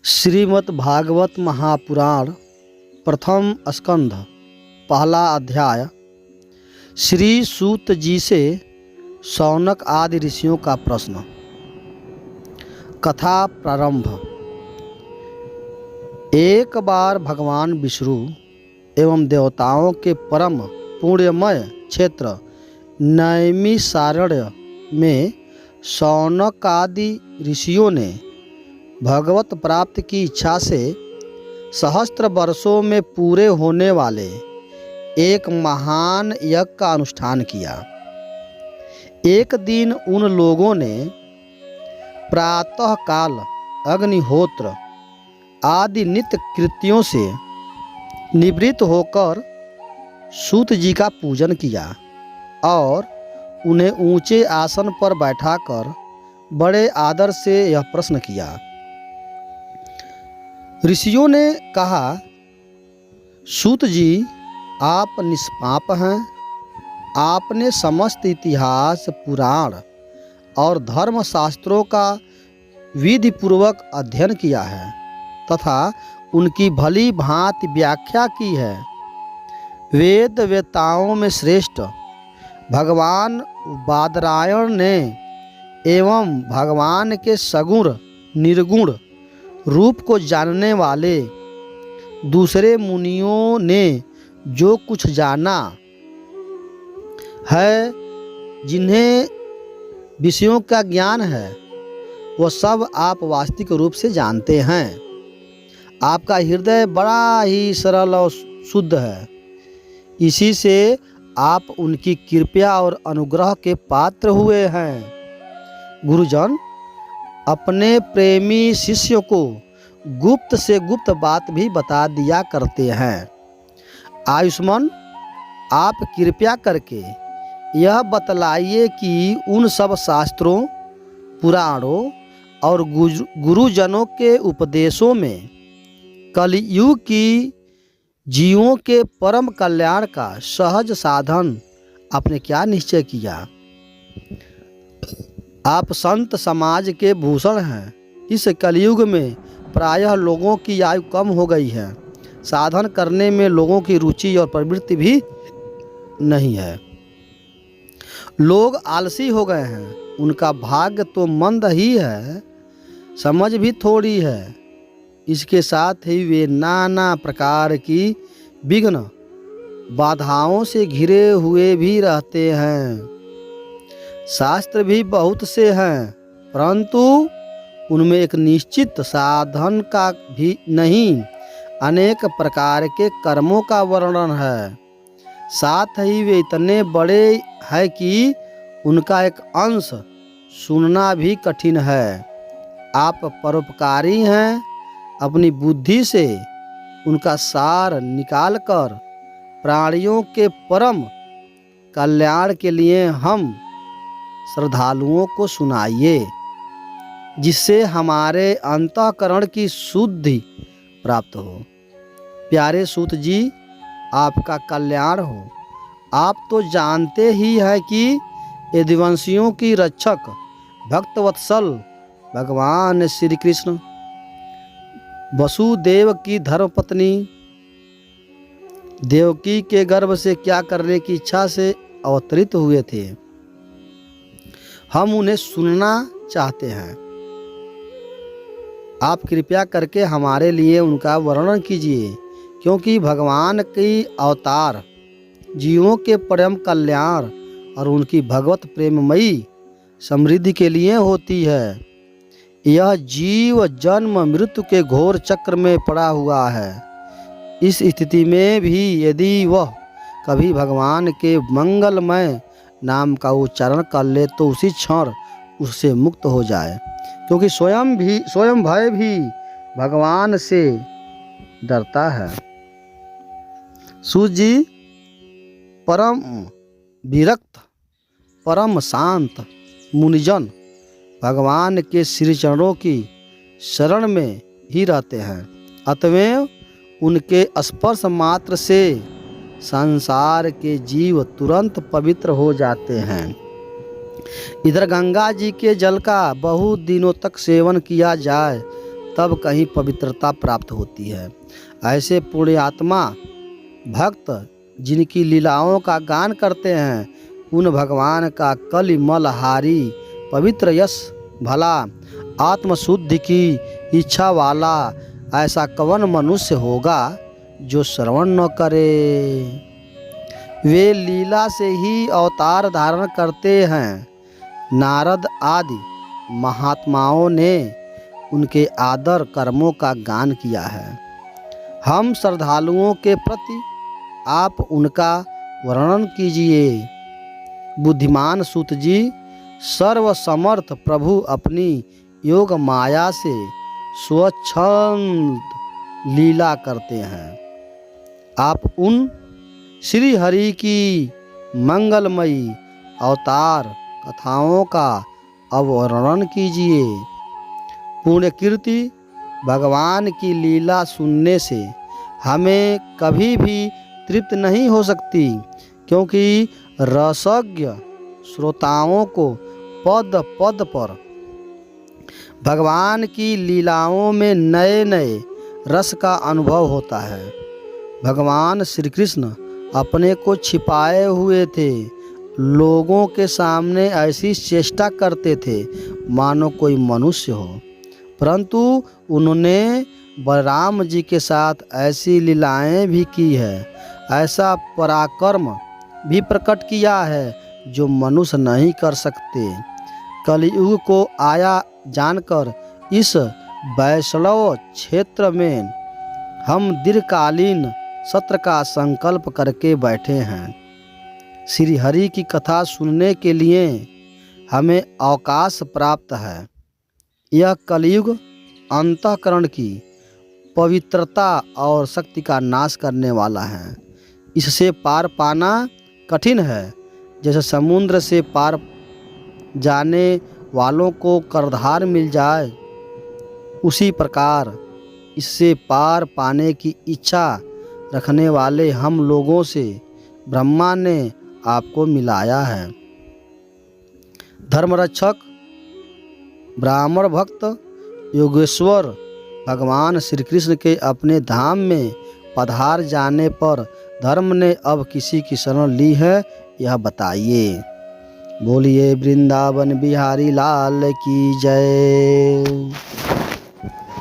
श्रीमद् भागवत महापुराण प्रथम स्कंध पहला अध्याय। श्री सूत जी से शौनक आदि ऋषियों का प्रश्न। कथा प्रारंभ। एक बार भगवान विष्णु एवं देवताओं के परम पुण्यमय क्षेत्र नैमिषारण्य में शौनक आदि ऋषियों ने भगवत प्राप्ति की इच्छा से सहस्त्र वर्षों में पूरे होने वाले एक महान यज्ञ का अनुष्ठान किया। एक दिन उन लोगों ने प्रातः काल अग्निहोत्र आदि नित्य कृत्यों से निवृत्त होकर सूत जी का पूजन किया और उन्हें ऊंचे आसन पर बैठाकर बड़े आदर से यह प्रश्न किया। ऋषियों ने कहा, सूत जी, आप निष्पाप हैं। आपने समस्त इतिहास, पुराण और धर्मशास्त्रों का विधि पूर्वक अध्ययन किया है तथा उनकी भली भांति व्याख्या की है। वेद वेताओं में श्रेष्ठ भगवान बादरायण ने एवं भगवान के सगुण निर्गुण रूप को जानने वाले दूसरे मुनियों ने जो कुछ जाना है, जिन्हें विषयों का ज्ञान है, वह सब आप वास्तविक रूप से जानते हैं। आपका हृदय बड़ा ही सरल और शुद्ध है। इसी से आप उनकी कृपा और अनुग्रह के पात्र हुए हैं। गुरुजन अपने प्रेमी शिष्य को गुप्त से गुप्त बात भी बता दिया करते हैं। आयुष्मान, आप कृपया करके यह बतलाइए कि उन सब शास्त्रों, पुराणों और गुरुजनों के उपदेशों में कलियुग की जीवों के परम कल्याण का सहज साधन आपने क्या निश्चय किया। आप संत समाज के भूषण हैं। इस कलयुग में प्रायः लोगों की आयु कम हो गई है। साधन करने में लोगों की रुचि और प्रवृत्ति भी नहीं है। लोग आलसी हो गए हैं। उनका भाग्य तो मंद ही है, समझ भी थोड़ी है। इसके साथ ही वे नाना प्रकार की विघ्न बाधाओं से घिरे हुए भी रहते हैं। शास्त्र भी बहुत से हैं, परंतु उनमें एक निश्चित साधन का भी नहीं, अनेक प्रकार के कर्मों का वर्णन है। साथ ही वे इतने बड़े हैं कि उनका एक अंश सुनना भी कठिन है। आप परोपकारी हैं। अपनी बुद्धि से उनका सार निकालकर प्राणियों के परम कल्याण के लिए हम श्रद्धालुओं को सुनाइए, जिससे हमारे अंतःकरण की शुद्धि प्राप्त हो। प्यारे सूत जी, आपका कल्याण हो। आप तो जानते ही हैं कि यदुवंशियों की रक्षक भक्तवत्सल भगवान श्री कृष्ण वसुदेव की धर्मपत्नी देवकी के गर्भ से क्या करने की इच्छा से अवतरित हुए थे। हम उन्हें सुनना चाहते हैं। आप कृपया करके हमारे लिए उनका वर्णन कीजिए, क्योंकि भगवान की अवतार जीवों के परम कल्याण और उनकी भगवत प्रेममयी समृद्धि के लिए होती है। यह जीव जन्म मृत्यु के घोर चक्र में पड़ा हुआ है। इस स्थिति में भी यदि वह कभी भगवान के मंगलमय नाम का उच्चारण कर ले तो उसी क्षण उससे मुक्त हो जाए, क्योंकि स्वयं भय भी भगवान से डरता है। सूत जी, परम विरक्त परम शांत मुनिजन भगवान के श्री चरणों की शरण में ही रहते हैं। अतएव उनके स्पर्श मात्र से संसार के जीव तुरंत पवित्र हो जाते हैं। इधर गंगा जी के जल का बहुत दिनों तक सेवन किया जाए तब कहीं पवित्रता प्राप्त होती है। ऐसे पुण्यात्मा भक्त जिनकी लीलाओं का गान करते हैं, उन भगवान का कलिमलहारी पवित्र यश भला आत्मशुद्धि की इच्छा वाला ऐसा कौन मनुष्य होगा जो श्रवण न करे। वे लीला से ही अवतार धारण करते हैं। नारद आदि महात्माओं ने उनके आदर कर्मों का गान किया है। हम श्रद्धालुओं के प्रति आप उनका वर्णन कीजिए। बुद्धिमान सूत जी, सर्वसमर्थ प्रभु अपनी योग माया से स्वच्छंद लीला करते हैं। आप उन श्री हरि की मंगलमयी अवतार कथाओं का अववर्णन कीजिए। पुण्यकीर्ति भगवान की लीला सुनने से हमें कभी भी तृप्त नहीं हो सकती, क्योंकि रसज्ञ श्रोताओं को पद पद पर भगवान की लीलाओं में नए नए रस का अनुभव होता है। भगवान श्री कृष्ण अपने को छिपाए हुए थे। लोगों के सामने ऐसी चेष्टा करते थे मानो कोई मनुष्य हो, परंतु उन्होंने बलराम जी के साथ ऐसी लीलाएं भी की है, ऐसा पराक्रम भी प्रकट किया है जो मनुष्य नहीं कर सकते। कलयुग को आया जानकर इस वैष्णव क्षेत्र में हम दीर्घकालीन सत्र का संकल्प करके बैठे हैं। श्री हरि की कथा सुनने के लिए हमें अवकाश प्राप्त है। यह कलयुग अंतःकरण की पवित्रता और शक्ति का नाश करने वाला है। इससे पार पाना कठिन है। जैसे समुद्र से पार जाने वालों को करधार मिल जाए, उसी प्रकार इससे पार पाने की इच्छा रखने वाले हम लोगों से ब्रह्मा ने आपको मिलाया है। धर्मरक्षक ब्राह्मण भक्त योगेश्वर भगवान श्री कृष्ण के अपने धाम में पधार जाने पर धर्म ने अब किसी की शरण ली है, यह बताइए। बोलिए वृंदावन बिहारी लाल की जय।